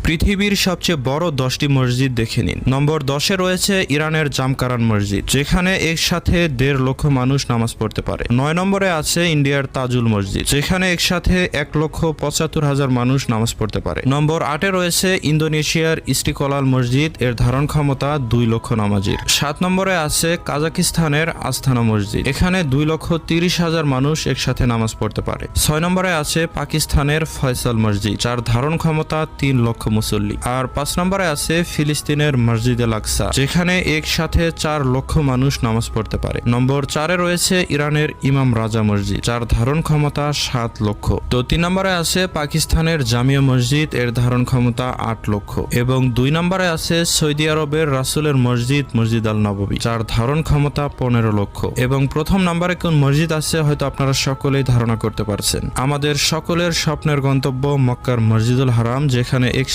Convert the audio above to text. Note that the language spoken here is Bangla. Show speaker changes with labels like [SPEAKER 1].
[SPEAKER 1] পৃথিবীর সবচেয়ে বড় 10টি মসজিদ দেখে নিন। নম্বর 10-এ রয়েছে ইরানের জামকারান মসজিদ, যেখানে একসাথে 1.5 লক্ষ মানুষ নামাজ পড়তে পারে। 9 নম্বরে আছে ইন্ডিয়ার তাজুল মসজিদ, যেখানে একসাথে 1,75,000 মানুষ নামাজ পড়তে পারে। নম্বর 8-এ রয়েছে ইন্দোনেশিয়ার ইস্টিকলাল মসজিদ, এর ধারণ ক্ষমতা 2 লক্ষ নামাজির। 7 নম্বরে আছে কাজাকিস্তানের আস্তানা মসজিদ, এখানে 2,30,000 মানুষ একসাথে নামাজ পড়তে পারে। 6 নম্বরে আছে পাকিস্তানের ফয়সাল মসজিদ, যার ধারণ ক্ষমতা 3 লক্ষ মুসল্লি। আর 5 নম্বরে আছে ফিলিস্তিনের মসজিদ আল আকসা, যেখানে একসাথে 4 লক্ষ মানুষ নামাজ পড়তে পারে। নম্বর 4-এ রয়েছে ইরানের ইমাম রাজা মসজিদ, যার ধারণ ক্ষমতা 7 লক্ষ। তো 3 নম্বরে আছে পাকিস্তানের জামিয়া মসজিদ, এর ধারণ ক্ষমতা 8 লক্ষ। এবং 2 নম্বরে আছে সৌদি আরবের রাসূলের মসজিদ, মসজিদ আল নববী, যার ধারণ ক্ষমতা 15 লক্ষ। এবং প্রথম নম্বরে কোন মসজিদ আছে হয়তো আপনারা সকলেই ধারণা করতে পারছেন। আমাদের সকলের স্বপ্নের গন্তব্য মক্কার মসজিদুল হারাম, যেখানে একসাথে